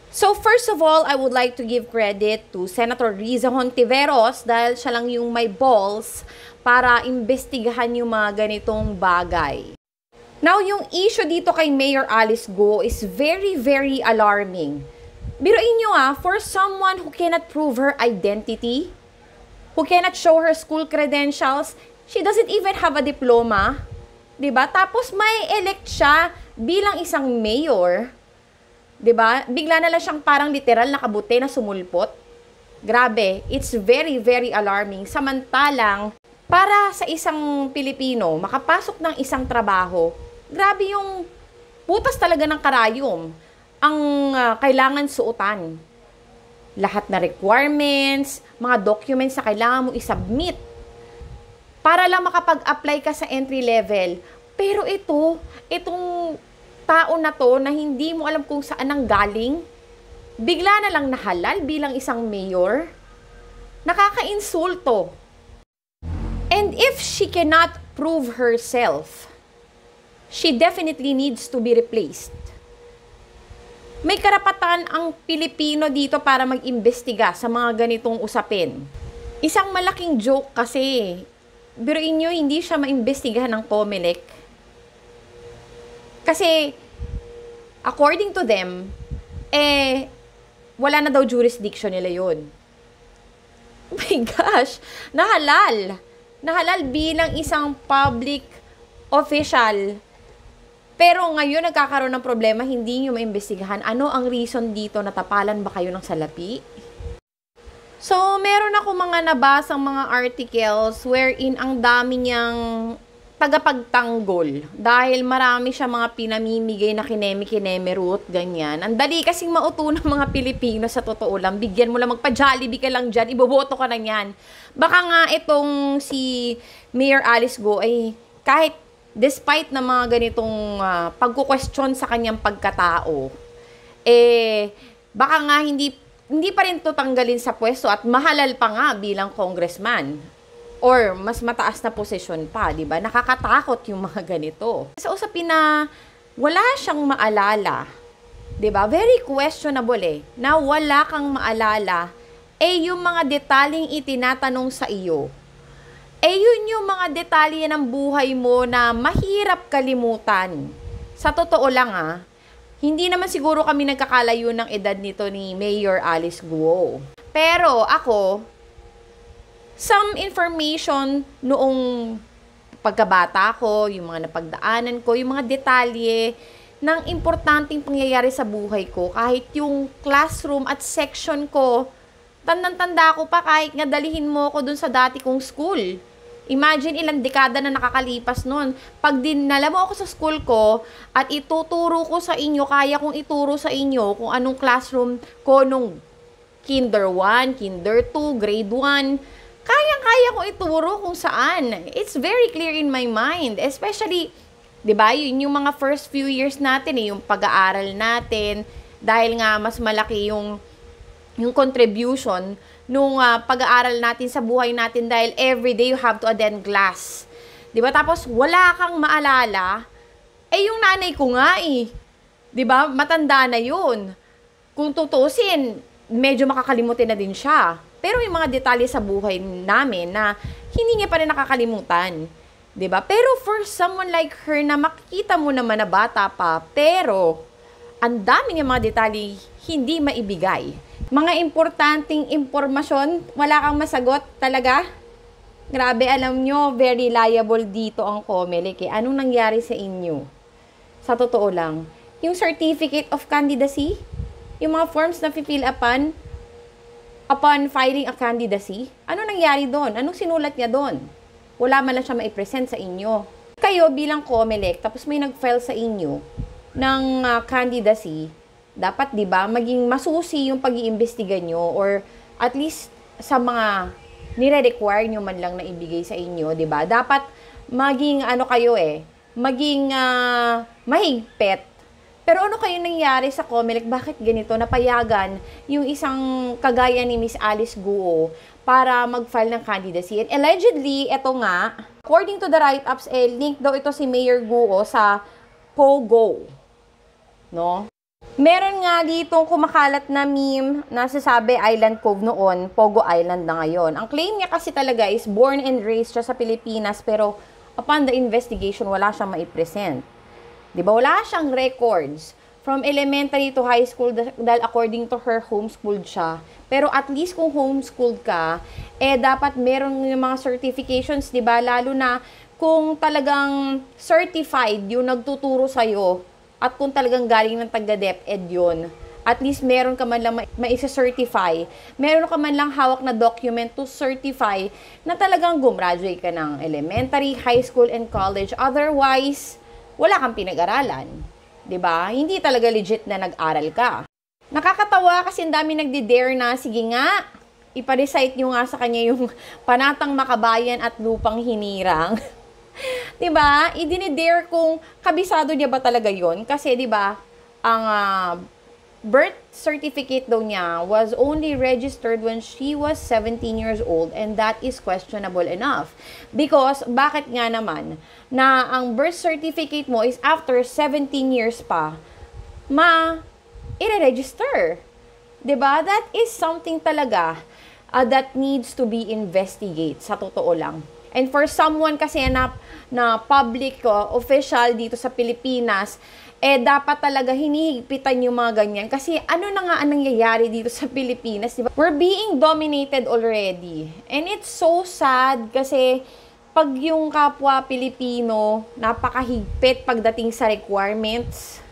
So first of all, I would like to give credit to Senator Riza Hontiveros dahil siya lang yung may balls para imbestigahan yung mga ganitong bagay. Now, yung issue dito kay Mayor Alice Go is very, very alarming. Biruin nyo for someone who cannot prove her identity, who cannot show her school credentials, she doesn't even have a diploma, diba? Tapos may elect siya bilang isang mayor, diba? Bigla na lang siyang parang literal nakabuti na sumulpot. Grabe, it's very, very alarming. Samantalang, para sa isang Pilipino, makapasok ng isang trabaho, grabe yung butas talaga ng karayom ang kailangan suotan. Lahat na requirements, mga documents na kailangan mo isubmit para lang makapag-apply ka sa entry level. Pero itong tao na to na hindi mo alam kung saan ang galing, bigla na lang nahalal bilang isang mayor, nakaka-insulto. And if she cannot prove herself, she definitely needs to be replaced. May karapatan ang Pilipino dito para mag-imbestiga sa mga ganitong usapin. Isang malaking joke kasi, biruin nyo, hindi siya maimbestigahan ng COMELEC. Kasi, according to them, wala na daw jurisdiction nila yun. Oh my gosh, nahalal. Nahalal bilang isang public official. Pero ngayon nagkakaroon ng problema, hindi nyo maimbestigahan. Ano ang reason dito? Natapalan ba kayo ng salapi? So, meron ako mga nabasang mga articles wherein ang dami niyang tagapagtanggol. Dahil marami siya mga pinamimigay na kineme-kineme root, ganyan. Ang dali kasing mauto ng mga Pilipino sa totoo lang. Bigyan mo lang, magpa-Jollibee ka lang dyan, iboboto ka na yan. Baka nga itong si Mayor Alice Go ay kahit despite na mga ganitong pagkukwestiyon sa kanyang pagkatao, baka nga hindi pa rin to tanggalin sa pwesto at mahalal pa nga bilang congressman or mas mataas na posisyon pa, di ba? Nakakatakot yung mga ganito. Sa usapin na wala siyang maalala, di ba? Very questionable na wala kang maalala, yung mga detaling itinatanong sa iyo. Yun yung mga detalye ng buhay mo na mahirap kalimutan. Sa totoo lang hindi naman siguro kami nagkakalayo ng edad nito ni Mayor Alice Guo. Pero ako, some information noong pagkabata ko, yung mga napagdaanan ko, yung mga detalye ng importanteng pangyayari sa buhay ko, kahit yung classroom at section ko, tandang-tanda ko pa kahit nga dalihin mo ko dun sa dati kong school. Imagine ilang dekada na nakakalipas nun. Pag dinala mo ako sa school ko at ituturo ko sa inyo, kaya kong ituro sa inyo kung anong classroom ko nung Kinder 1, Kinder 2, Grade 1. Kaya kong ituro kung saan. It's very clear in my mind. Especially, di ba, yun yung mga first few years natin, yung pag-aaral natin. Dahil nga mas malaki yung contribution nung pag-aaral natin sa buhay natin dahil everyday you have to attend class. Diba? Tapos, wala kang maalala, yung nanay ko nga Diba? Matanda na yun. Kung tutusin, medyo makakalimutin na din siya. Pero yung mga detalye sa buhay namin na hindi niya pa rin nakakalimutan. Diba? Pero for someone like her na makikita mo naman na bata pa, pero ang dami niya mga detalye hindi maibigay. Mga importanteng impormasyon, wala kang masagot talaga. Grabe, alam nyo, very liable dito ang COMELEC. Anong nangyari sa inyo? Sa totoo lang, yung certificate of candidacy, yung mga forms na fill upon filing a candidacy, ano nangyari doon? Anong sinulat niya doon? Wala man lang siya maipresent sa inyo. Kayo bilang COMELEC, tapos may nag-file sa inyo ng candidacy, dapat, di ba, maging masusi yung pag-iimbestiga nyo or at least sa mga nire-require nyo man lang na ibigay sa inyo, di ba? Dapat maging maging mahigpit. Pero ano kayo nangyari sa COMELEC? Bakit ganito? Napayagan yung isang kagaya ni Miss Alice Guo para mag-file ng candidacy. And allegedly, eto nga, according to the write-ups, link daw ito si Mayor Guo sa POGO. No? Meron nga ditong kumakalat na meme na sasabi Island Cove noon, Pogo Island na ngayon. Ang claim niya kasi talaga is born and raised siya sa Pilipinas, pero upon the investigation, wala siyang maipresent. Diba? Wala siyang records from elementary to high school dahil according to her, homeschooled siya. Pero at least kung homeschooled ka, dapat meron yung mga certifications, diba? Lalo na kung talagang certified yung nagtuturo sa'yo, at kung talagang galing ng taga-DepEd yun, at least meron ka man lang ma-certify, meron ka man lang hawak na document to certify na talagang gumraduate ka ng elementary, high school, and college. Otherwise, wala kang pinag-aralan. 'Di ba? Hindi talaga legit na nag-aral ka. Nakakatawa kasi ang dami nagdi-dare na, sige nga, ipa-recite nyo nga sa kanya yung Panatang Makabayan at Lupang Hinirang. Diba? Idinidare kung kabisado niya ba talaga yon. Kasi diba, ang birth certificate daw niya was only registered when she was 17 years old, and that is questionable enough. Because, bakit nga naman, na ang birth certificate mo is after 17 years pa, i-register. Diba? That is something talaga that needs to be investigated, sa totoo lang. And for someone kasi na public official dito sa Pilipinas, dapat talaga hinihigpitan yung mga ganyan. Kasi ano na nga ang nangyayari dito sa Pilipinas, diba? We're being dominated already. And it's so sad kasi pag yung kapwa Pilipino, napakahigpit pagdating sa requirements.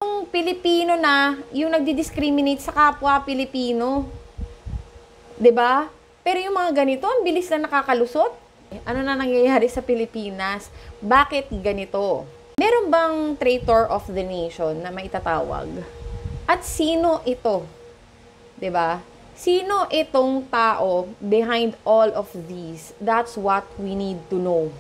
Yung Pilipino na, yung nagdi-discriminate sa kapwa Pilipino. Diba? Pero yung mga ganito, ang bilis na nakakalusot. Ano na nangyayari sa Pilipinas? Bakit ganito? Meron bang traitor of the nation na maitatawag? At sino ito? 'Di ba? Sino itong tao behind all of these? That's what we need to know.